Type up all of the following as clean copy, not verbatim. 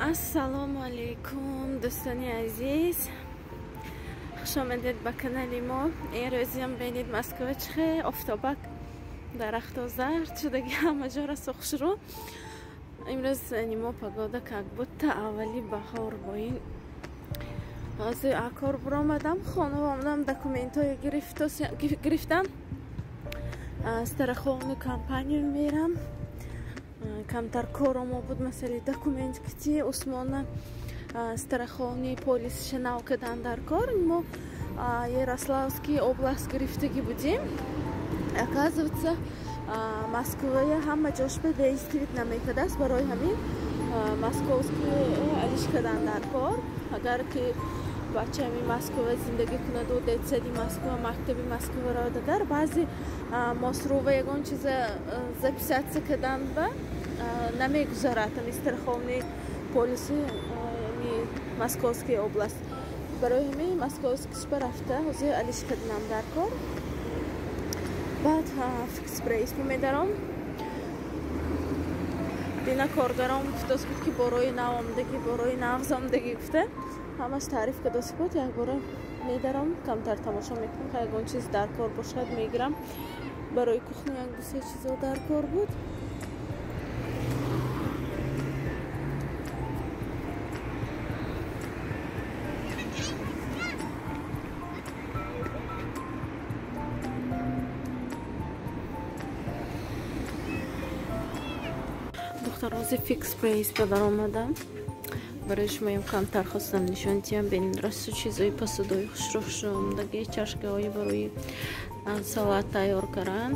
Ассалому алейкум дӯстони азиз, хуш омадед ба канали мо. Имрӯзам бинед Москва чихе офтобак дарахто зард шудаги ҳама ҷора сухшуру. Имрӯз нимо погода как будто аввали баҳор бо ин ҳозир акор буромадам, хона омадам документҳои гирифтам. Страховну компанию мерам. Камтар кором буд масъалаи документ кити усмона страховни полис шинав кадан дар кор. Мо Ярославский область гирифтаги будем. Оказывается, Москва ҳама ҷошба действовать намекардаст. Барои ҳамин московский алиш кадан дар кор. Агар ки бачаами Москва зиндагӣ кунаду детсади Москва, мактаби Москваро дагар баъзи мосрува ягон чиза записатсия кадан ба намегузарад страховни полиси Московской област. Барои ҳамин Московский шпа рафта ҳозир алиш каданам дар кор. Баъд фикс прайс медарам. Дина коргарам гуфтаст буд ки борои нав омадагӣ, борои навз омадагӣ гуфта ҳамаш таъриф кадаст буд. Якбора медарам, камтар тамошо мекунам, ки ягон чиз дар кор бошад мегирам. Барои кухня як ду се чизо дар кор буд. Духтарози фикс прайс ба дар омадам. Барои шумоям камтар хостам нишон диҳам. Бинед расту чизои посудои хушрӯ омадаги чашкаҳои барои салат тайёр кардан.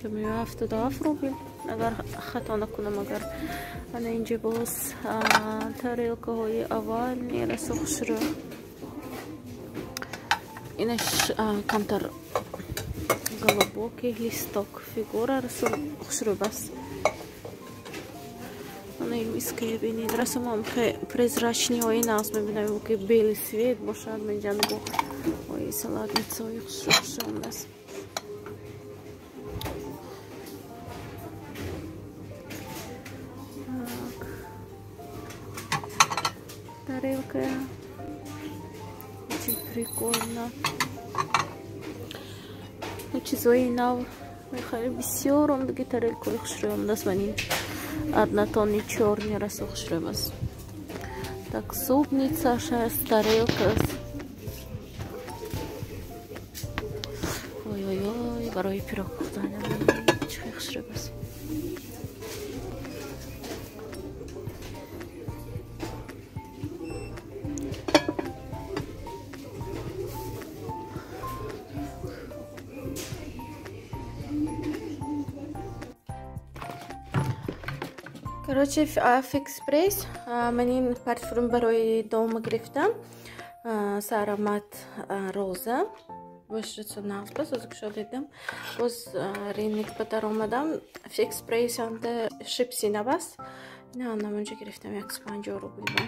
77 рубл, агар хато накунам. Агар ана инҷа боз тарелкаҳои овальни расту хушрӯ. Инаш камтар глубокий листок фигура расту хушрӯ бас. Миска бинед расамам презрачни ҳои навз мебинам ки белый свет бошад меҷанбо ҳои салатницаҳои хушрӯ аст. Тарелка очень прикольно. Чизои нав мехали бисёр омадаги тарелкаҳои хушрӯ омадаст. Манин однотонный черный расту хушрӯ аст. Так супница аст, тарелка аст. Ой, барои пирог пухтанам чихе хушрӯ аст. Короче, фикс прайс. Манин парфюм барои дома гирифтам. Саромат роза. Бошрицо навз бас озик шо дидам. Боз ринник ба дар омадам. Фикс прайс амда шипси набас. Ина намонҷа гирифтам 150 рубл ба.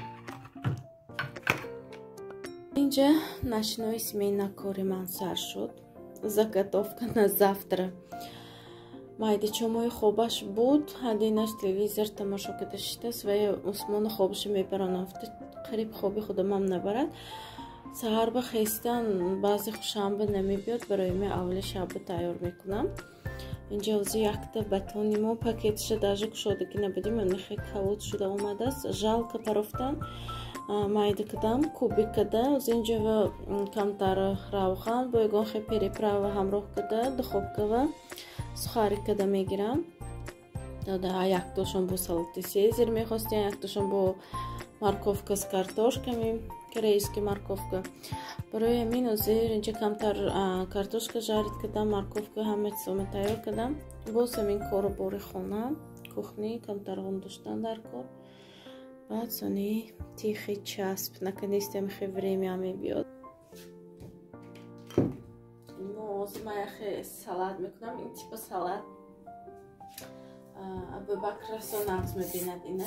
Инҷа ночной смена кори ман сар шуд. Заготовка на завтра. Майдачомои хобаш буд, ҳадинаш телевизор тамошо кардашитаст ва усмони хобаша мебаронавта қариб хоби худамам набарад. Саҳар ба хестан баъзе шанба намебиёд, барои ме аввали шаба тайёр мекунам. Инҷа ҳозир якта батони мо пакетиша даже кушодаги набудим, нахе калуд шуда омадааст. Жалка парофтан майда кардам, кубик карда, ҳозир инҷа камтар равған бо ягон хе переправа ҳамроҳ карда духовкава сухарик карда мегирам. Яктошон бо салати сезер мехостем, яктошон бо морковка с картошками, корейский морковка. Барои ҳамин ҳозир инҷа камтар картошка жарид кардам, морковка ҳама чизома тайёр кардам. Боз ҳамин кору бори хона, кухни камтар он доштан дар кор. Баъд сони тихи часп, наконец-то мехе время мебиёд. Ҳозир ман яхе салат мекунам. Ин типа салат Абубакр расо навз мебинад. Ина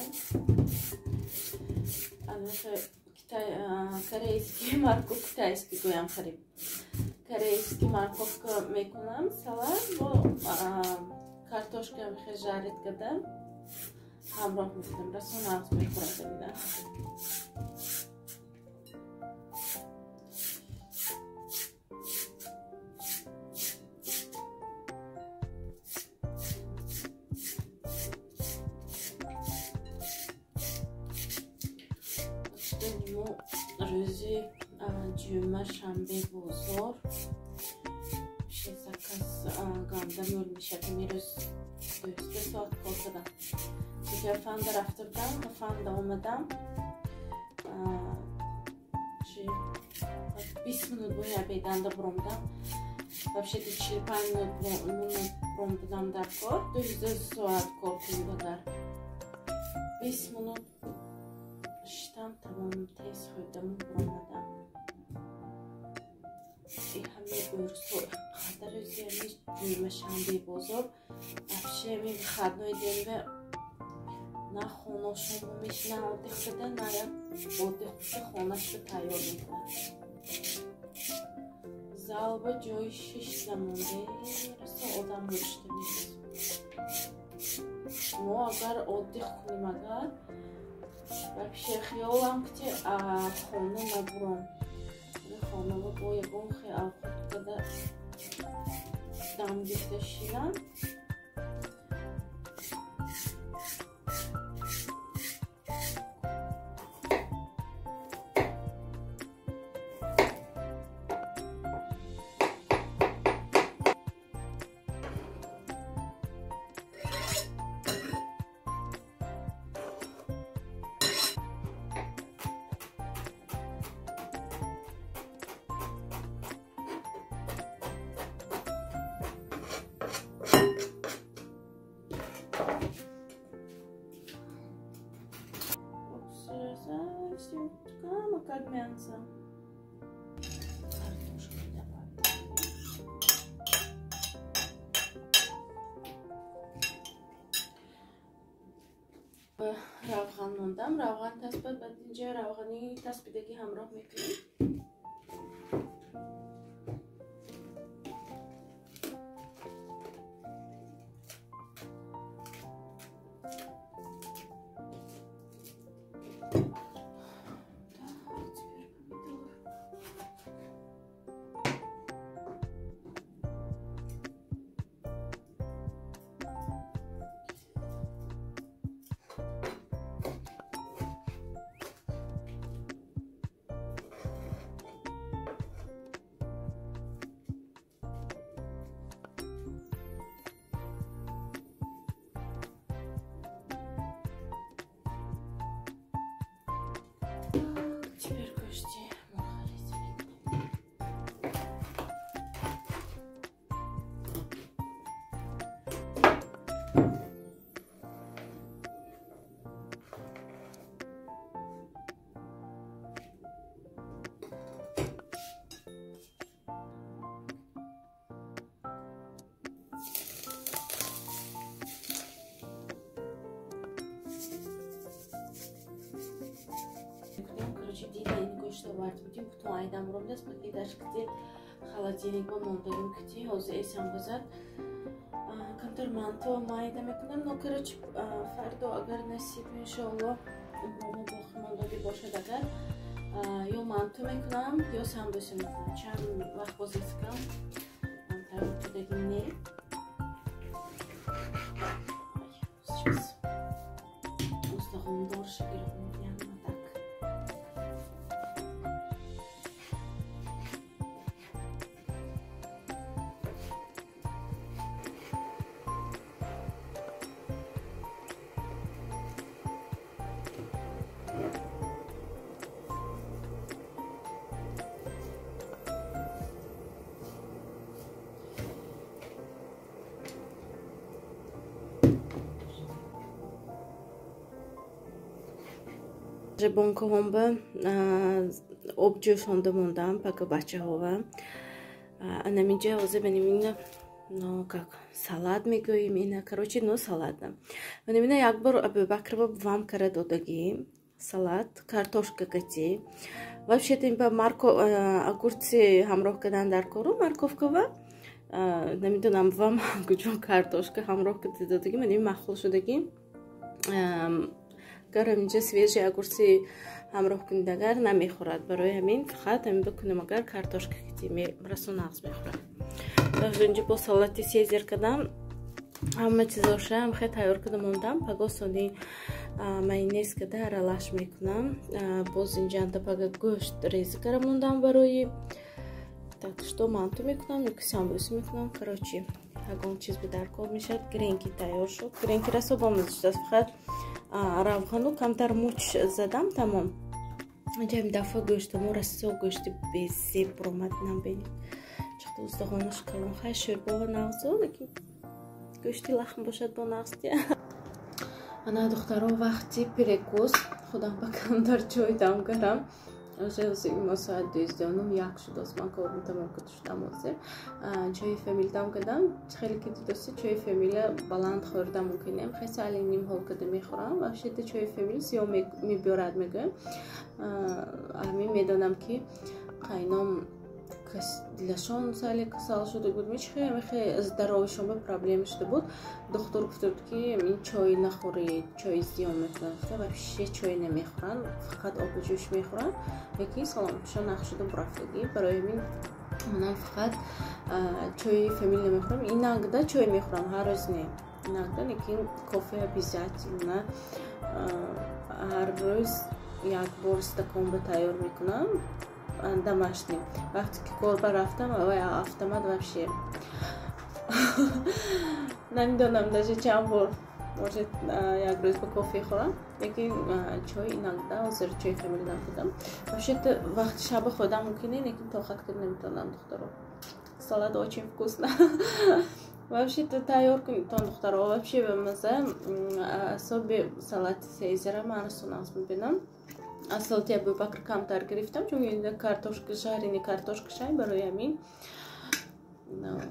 корейский морков, китайский гӯям қариб. Корейский морковка мекунам салат бо картошка жарид кардам. همراه می‌کردم رسون از می‌خورده بودم. روزی جمعه شنبه بزرگ شکست گندم میل میشه که میروز 2 ساعت کار کردم. دیگه فند رفته بودم و فند آمدم 20 minut boya bedanda burumdam. Вообще-то 45 minut burumdam dar kor. 200 saat kor kıldı dar. 20 minut işten tamam tez koydum burumdam. همه برسو خاطر زیادی جرم شنبه بزرگ افشه می خدمت دیگه نه خونه شما میشنه آدیخ بده نرم آدیخ بده خونش رو تیار میکنه زالبه جای 6 نمونده رسه آدم رشته نیست ما اگر آدیخ کنیم اگر بپیشه خیالم که خونه نبرم خانم با یکم خیلی خود کده دم گفته شیرم как мясо. Картошку добавим. Равған мондам. Равған таспид бадинҷа равғани таспидаги ҳамроҳ мекунем. Теперь кости махалить. Что варить будем, потом айдам ровно, спаки даже где холодильник монтаем, где хозяин эсам базар, контор манто майда мекунем, но короче фардо агар насиб иншалло мамо бахмандаги бошад агар ё манто мекунем, ё самбуса мекунем, чанд вақт боз искам, антару кудагим не. Сейчас устагом дорше гирам. Бонкаҳомба об ҷӯшонда мондам пока бачаҳова наминҷа ҳозир бенамина но как салат мегӯем ина короче но салата бенамина як бор абубакрова вам кара додагӣ салат картошка гати вообще-то ин ба огурци ҳамроҳ кардан дар кору морковкава намедонам вам куҷо картошка ҳамроҳ карда додагӣ манин махлул шудагӣ гарам инҷа свежи огурси ҳамроҳ кунидагар намехӯрад. Барои ҳамин фақат ҳамин бикунем агар картошка кити расо нағз мехӯрад. Инҷа бо салати сезер кардам. ҳама чизоша хе тайёр карда мондам. Паго сони майонез карда аралаш мекунам. Боз инҷа антапага гӯшт реза карда мондам барои так што манту мекунам, ёки самбуси мекунам. Короче, ягон чиз ба дар кор мешад. Гренки тайёр шуд. Гренки расо бомазишаст. Фақат равғану камтар муч задам тамом. Инҷа ҳамин дафъа гӯштамо расо гӯшти безеб буромад. Набинед чақта устахонаш калон хай шӯрбо ва нағзо, лекин гӯшти лахм бошад бо нағзти. Ана духтаро вақти перекус худам ба камтар чой дам карам. Има соат 12 як шуд аст. Ман корам тамом карда шудам ҳозир. Чои фамил дам кардам. Хеле ки дидоси чои фамила баланд хӯрда мумкинем. Хеса али ним ҳол карда мехӯрам. Вообще чои фамил сиё мебиёрад мегӯям. Ҳамин медонам ки қайном дилашон сали касал шуда буд. Хеле здоровишон ба проблема шуда буд. Доктор гуфта буд ки ин чой нахӯред, чой зиён мекунад. Вообще чой намехӯрам, фақат обу ҷӯш мехӯрам. Лекин саломатишон нахшуда бурафтагӣ. Барои ҳамин манам фақат чои фамил намехӯрам. Иногда чой мехӯрам, ҳар рӯз не. Иногда, лекин кофе обязательно ҳар рӯз як бор стакон ба тайёр мекунам. Домашний. Вақти ки корба рафтам, автомат вообще намедонам даже чанд бор может як рӯз ба кофе хӯрам, лекин чой иногда ҳозир чои фамил дам кардам. Вообще вақти шаба хӯрдам мумкин е, лекин тоқат карда наметавонам духтаро. Салат очень вкусно. Вообще тайёр кунед тон духтаро. Вообще бемаза асоби салати сезера ман расо нағз мебинам. Салати Абубакр камтар гирифтам, чун картошка жареный, картошка шай, барои ҳамин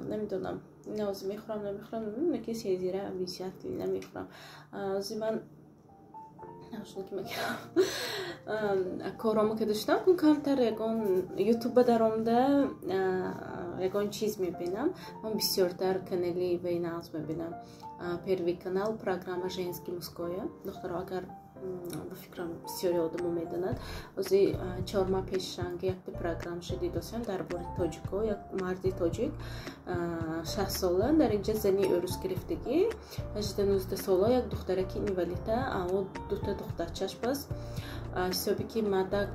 намедонам ҳозир мехӯрам намехӯрам, лекин сезера обязательно мехӯрам. Ҳозир ман коромо ки доштам кун камтар ягон ютуба даромада ягон чиз мебинам. Ман бисёртар канали вай нағз мебинам. Первый канал программа «Женский мужское». Духтаро агар ба фикрам бисёри одамо медонад. Ҳозир 4 моҳ пешанг якта программаша дидосам дар бори тоҷико. Як марди тоҷик 60 сола дар инҷа зани урус гирифтагӣ, 18-19 сола як духтараки инвалида, дута духтарчаш бас ҳисоби ки мадак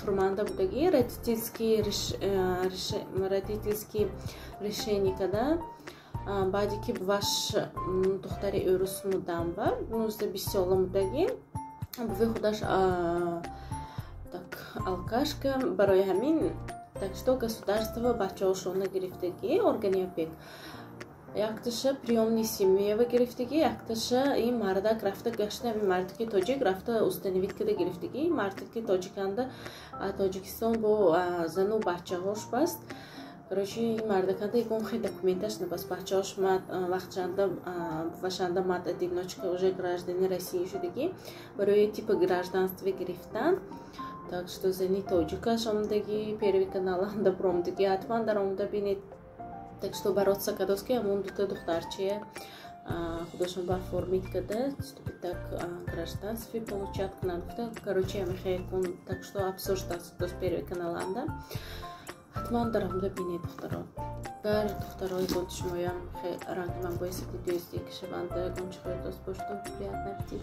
турманда будагӣ родительский решение када баъди ки ваш духтари урус мудам ба 19-20 сола мудагӣ буви худаш так алкашка. Барои ҳамин так што государство бачаҳошона гирифтагӣ органи опек. Якташа приёмни семьява гирифтагӣ, якташа ин мардак рафта гашта, ҳамин мардаки тоҷик рафта установит када гирифтагӣ. Мардаки тоҷиканда Тоҷикистон бо зану бачаҳош баст. Короче, ин мардаканда ягон хе документаш набаст. Бачаҳош вашанда мад одиночка уже граждани России шудагӣ. Барои типа гражданство гирифтан. Так что зани тоҷикаш омадагӣ, первый каналанда буромадагӣ, ҳатман даромада бинед. Так что бороться кадост ки ҳамон дута духтарчия худошон ба оформит када, чтобы так гражданство получат кунанд. Короче, ҳамихе кун. Так что обсуждаться с первый каналанда. ҳатман даромада бинед духтаро. Гар духтаро ягони шумоям хе ранги ман боясади дӯсти кишаванда ягон чихоя дост боштон приятна аппетит.